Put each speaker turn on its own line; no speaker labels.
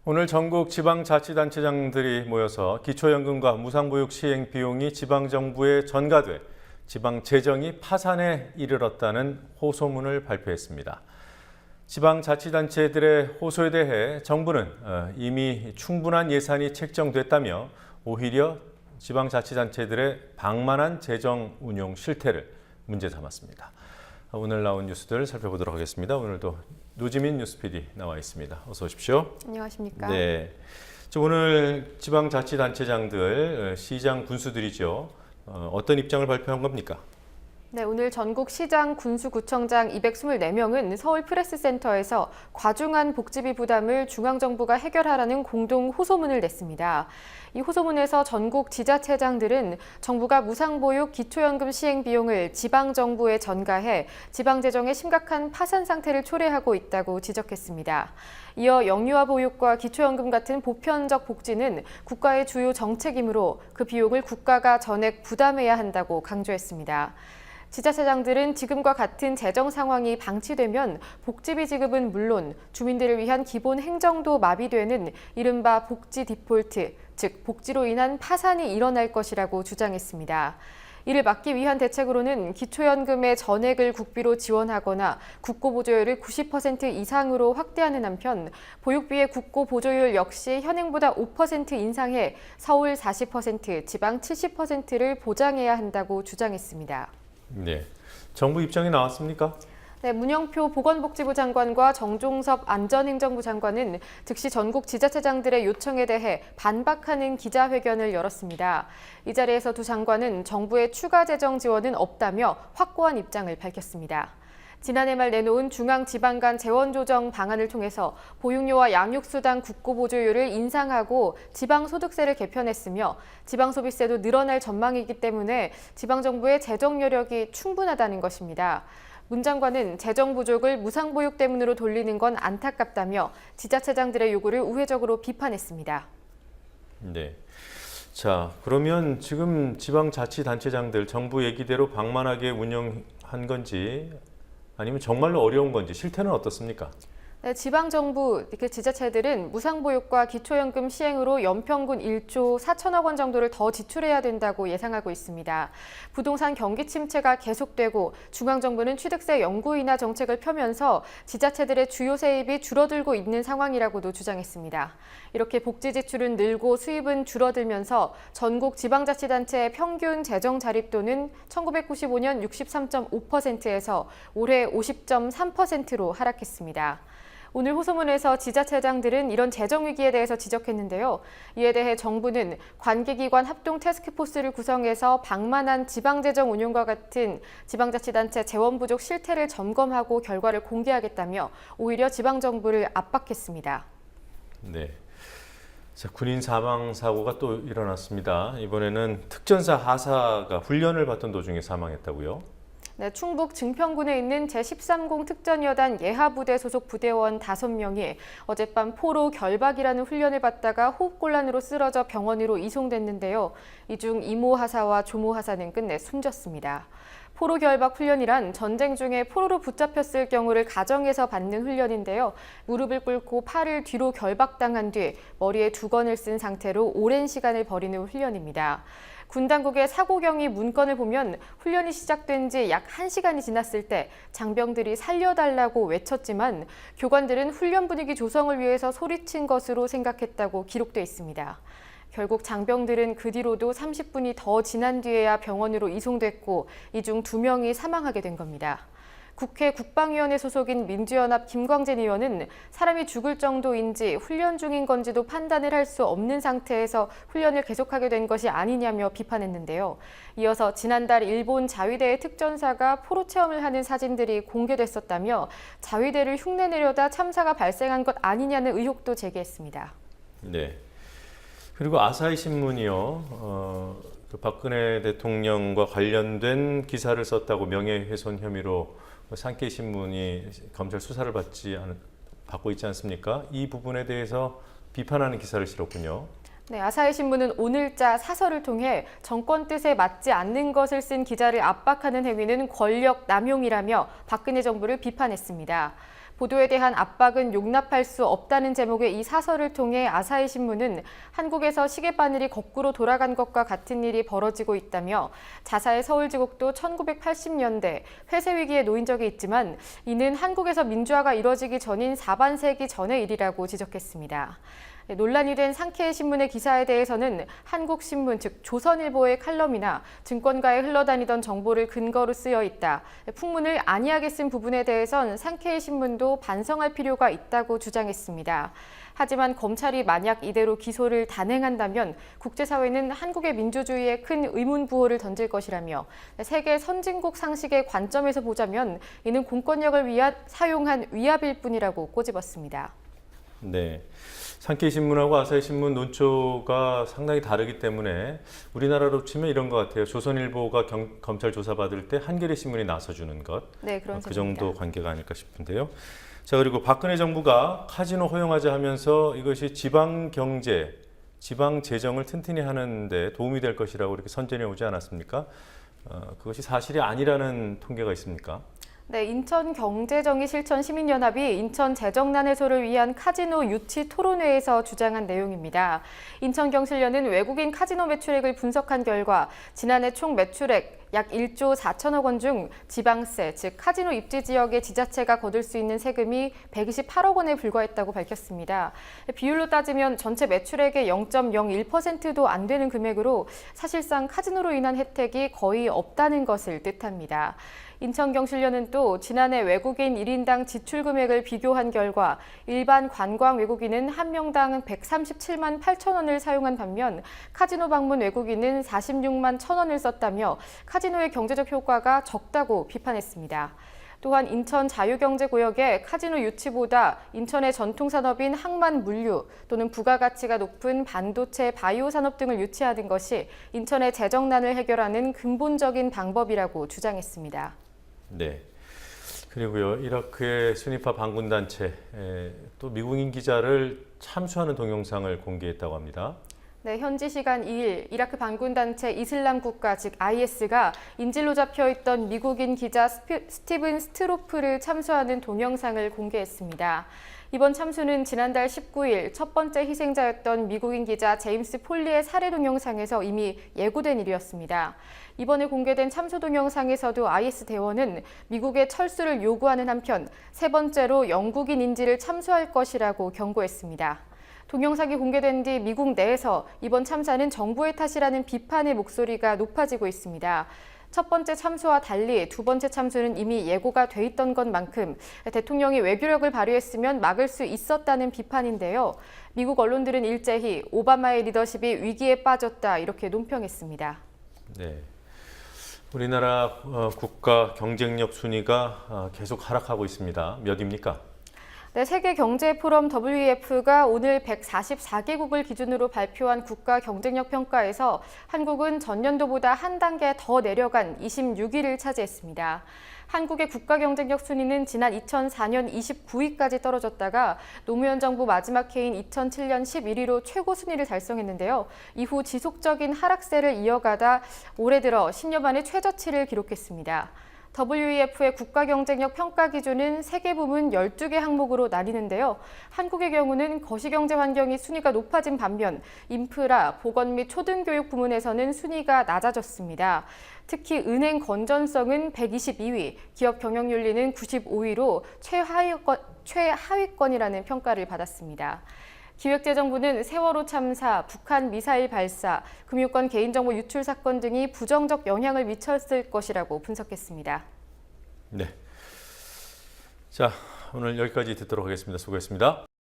오늘 전국 지방자치단체장들이 모여서 기초연금과 무상보육 시행 비용이 지방정부에 전가돼 지방 재정이 파산에 이르렀다는 호소문을 발표했습니다. 지방자치단체들의 호소에 대해 정부는 이미 충분한 예산이 책정됐다며 오히려 지방자치단체들의 방만한 재정 운용 실태를 문제 삼았습니다. 오늘 나온 뉴스들 살펴보도록 하겠습니다. 오늘도 노지민 뉴스 PD 나와 있습니다. 어서 오십시오.
안녕하십니까.
네, 오늘 지방자치단체장들, 시장 군수들이죠. 어떤 입장을 발표한 겁니까?
네, 오늘 전국 시장, 군수, 구청장 224명은 서울 프레스센터에서 과중한 복지비 부담을 중앙정부가 해결하라는 공동 호소문을 냈습니다. 이 호소문에서 전국 지자체장들은 정부가 무상보육 기초연금 시행 비용을 지방정부에 전가해 지방재정의 심각한 파산 상태를 초래하고 있다고 지적했습니다. 이어 영유아 보육과 기초연금 같은 보편적 복지는 국가의 주요 정책이므로 그 비용을 국가가 전액 부담해야 한다고 강조했습니다. 지자체장들은 지금과 같은 재정 상황이 방치되면 복지비 지급은 물론 주민들을 위한 기본 행정도 마비되는 이른바 복지 디폴트, 즉 복지로 인한 파산이 일어날 것이라고 주장했습니다. 이를 막기 위한 대책으로는 기초연금의 전액을 국비로 지원하거나 국고보조율을 90% 이상으로 확대하는 한편 보육비의 국고보조율 역시 현행보다 5% 인상해 서울 40%, 지방 70%를 보장해야 한다고 주장했습니다.
네, 정부 입장이 나왔습니까?
네, 문영표 보건복지부 장관과 정종섭 안전행정부 장관은 즉시 전국 지자체장들의 요청에 대해 반박하는 기자회견을 열었습니다. 이 자리에서 두 장관은 정부의 추가 재정 지원은 없다며 확고한 입장을 밝혔습니다. 지난해 말 내놓은 중앙지방 간 재원조정 방안을 통해서 보육료와 양육수당 국고보조율을 인상하고 지방소득세를 개편했으며 지방소비세도 늘어날 전망이기 때문에 지방정부의 재정 여력이 충분하다는 것입니다. 문 장관은 재정 부족을 무상보육 때문으로 돌리는 건 안타깝다며 지자체장들의 요구를 우회적으로 비판했습니다.
네. 자, 그러면 지금 지방자치단체장들 정부 얘기대로 방만하게 운영한 건지 아니면 정말로 어려운 건지 실태는 어떻습니까?
네, 지방정부, 지자체들은 무상보육과 기초연금 시행으로 연평균 1조 4천억 원 정도를 더 지출해야 된다고 예상하고 있습니다. 부동산 경기 침체가 계속되고 중앙정부는 취득세 연구 인하 정책을 펴면서 지자체들의 주요 세입이 줄어들고 있는 상황이라고도 주장했습니다. 이렇게 복지 지출은 늘고 수입은 줄어들면서 전국 지방자치단체의 평균 재정 자립도는 1995년 63.5%에서 올해 50.3%로 하락했습니다. 오늘 호소문에서 지자체장들은 이런 재정 위기에 대해서 지적했는데요. 이에 대해 정부는 관계기관 합동 태스크포스를 구성해서 방만한 지방재정 운용과 같은 지방자치단체 재원 부족 실태를 점검하고 결과를 공개하겠다며 오히려 지방정부를 압박했습니다.
네. 자, 군인 사망 사고가 또 일어났습니다. 이번에는 특전사 하사가 훈련을 받던 도중에 사망했다고요?
네, 충북 증평군에 있는 제13공 특전여단 예하부대 소속 부대원 5명이 어젯밤 포로 결박이라는 훈련을 받다가 호흡곤란으로 쓰러져 병원으로 이송됐는데요. 이 중 이모 하사와 조모 하사는 끝내 숨졌습니다. 포로 결박 훈련이란 전쟁 중에 포로로 붙잡혔을 경우를 가정해서 받는 훈련인데요. 무릎을 꿇고 팔을 뒤로 결박당한 뒤 머리에 두건을 쓴 상태로 오랜 시간을 벌이는 훈련입니다. 군 당국의 사고 경위 문건을 보면 훈련이 시작된 지 약 1시간이 지났을 때 장병들이 살려달라고 외쳤지만 교관들은 훈련 분위기 조성을 위해서 소리친 것으로 생각했다고 기록돼 있습니다. 결국 장병들은 그 뒤로도 30분이 더 지난 뒤에야 병원으로 이송됐고 이 중 2명이 사망하게 된 겁니다. 국회 국방위원회 소속인 민주연합 김광진 의원은 사람이 죽을 정도인지 훈련 중인 건지도 판단을 할 수 없는 상태에서 훈련을 계속하게 된 것이 아니냐며 비판했는데요. 이어서 지난달 일본 자위대의 특전사가 포로 체험을 하는 사진들이 공개됐었다며 자위대를 흉내내려다 참사가 발생한 것 아니냐는 의혹도 제기했습니다.
네. 그리고 아사히 신문이요. 박근혜 대통령과 관련된 기사를 썼다고 명예훼손 혐의로 산케이 신문이 검찰 수사를 받고 있지 않습니까? 이 부분에 대해서 비판하는 기사를 실었군요.
네, 아사히 신문은 오늘자 사설을 통해 정권 뜻에 맞지 않는 것을 쓴 기자를 압박하는 행위는 권력 남용이라며 박근혜 정부를 비판했습니다. 보도에 대한 압박은 용납할 수 없다는 제목의 이 사설을 통해 아사히 신문은 한국에서 시계바늘이 거꾸로 돌아간 것과 같은 일이 벌어지고 있다며 자사의 서울지국도 1980년대 회세 위기에 놓인 적이 있지만 이는 한국에서 민주화가 이뤄지기 전인 4반세기 전의 일이라고 지적했습니다. 논란이 된 상케이 신문의 기사에 대해서는 한국신문 즉 조선일보의 칼럼이나 증권가에 흘러다니던 정보를 근거로 쓰여 있다. 풍문을 안이하게 쓴 부분에 대해선 상케이 신문도 반성할 필요가 있다고 주장했습니다. 하지만 검찰이 만약 이대로 기소를 단행한다면 국제사회는 한국의 민주주의에 큰 의문부호를 던질 것이라며 세계 선진국 상식의 관점에서 보자면 이는 공권력을 위한 사용한 위압일 뿐이라고 꼬집었습니다.
네. 상케이 신문하고 아사히 신문 논조가 상당히 다르기 때문에 우리나라로 치면 이런 것 같아요. 조선일보가 검찰 조사받을 때 한겨레 신문이 나서주는 것.
네, 그런
그
셈입니다.
정도 관계가 아닐까 싶은데요. 자, 그리고 박근혜 정부가 카지노 허용하자 하면서 이것이 지방 경제, 지방 재정을 튼튼히 하는 데 도움이 될 것이라고 이렇게 선전해 오지 않았습니까? 그것이 사실이 아니라는 통계가 있습니까?
네, 인천경제정의실천시민연합이 인천 재정난 해소를 위한 카지노 유치 토론회에서 주장한 내용입니다. 인천경실련은 외국인 카지노 매출액을 분석한 결과 지난해 총 매출액 약 1조 4천억 원 중 지방세, 즉 카지노 입지 지역의 지자체가 거둘 수 있는 세금이 128억 원에 불과했다고 밝혔습니다. 비율로 따지면 전체 매출액의 0.01%도 안 되는 금액으로 사실상 카지노로 인한 혜택이 거의 없다는 것을 뜻합니다. 인천경실련은 또 지난해 외국인 1인당 지출 금액을 비교한 결과 일반 관광 외국인은 한 명당 137만 8천 원을 사용한 반면 카지노 방문 외국인은 46만 1천 원을 썼다며 카지노의 경제적 효과가 적다고 비판했습니다. 또한 인천 자유경제구역에 카지노 유치보다 인천의 전통산업인 항만 물류 또는 부가가치가 높은 반도체 바이오 산업 등을 유치하는 것이 인천의 재정난을 해결하는 근본적인 방법이라고 주장했습니다.
네. 그리고요, 이라크의 순위파 반군단체 또 미국인 기자를 참수하는 동영상을 공개했다고 합니다.
네, 현지 시간 2일 이라크 반군단체 이슬람 국가 즉 IS가 인질로 잡혀있던 미국인 기자 스티븐 스트로프를 참수하는 동영상을 공개했습니다. 이번 참수는 지난달 19일 첫 번째 희생자였던 미국인 기자 제임스 폴리의 살해 동영상에서 이미 예고된 일이었습니다. 이번에 공개된 참수 동영상에서도 IS 대원은 미국의 철수를 요구하는 한편 세 번째로 영국인 인질을 참수할 것이라고 경고했습니다. 동영상이 공개된 뒤 미국 내에서 이번 참사는 정부의 탓이라는 비판의 목소리가 높아지고 있습니다. 첫 번째 참수와 달리 두 번째 참수는 이미 예고가 돼 있던 것만큼 대통령이 외교력을 발휘했으면 막을 수 있었다는 비판인데요. 미국 언론들은 일제히 오바마의 리더십이 위기에 빠졌다 이렇게 논평했습니다.
네. 우리나라 국가 경쟁력 순위가 계속 하락하고 있습니다. 몇입니까?
네, 세계경제포럼 WEF가 오늘 144개국을 기준으로 발표한 국가 경쟁력 평가에서 한국은 전년도보다 한 단계 더 내려간 26위를 차지했습니다. 한국의 국가 경쟁력 순위는 지난 2004년 29위까지 떨어졌다가 노무현 정부 마지막 해인 2007년 11위로 최고 순위를 달성했는데요. 이후 지속적인 하락세를 이어가다 올해 들어 10년 만에 최저치를 기록했습니다. WEF의 국가 경쟁력 평가 기준은 3개 부문 12개 항목으로 나뉘는데요. 한국의 경우는 거시경제 환경이 순위가 높아진 반면 인프라, 보건 및 초등교육 부문에서는 순위가 낮아졌습니다. 특히 은행 건전성은 122위, 기업 경영윤리는 95위로 최하위권이라는 평가를 받았습니다. 기획재정부는 세월호 참사, 북한 미사일 발사, 금융권 개인정보 유출 사건 등이 부정적 영향을 미쳤을 것이라고 분석했습니다.
네. 자, 오늘 여기까지 듣도록 하겠습니다. 수고했습니다.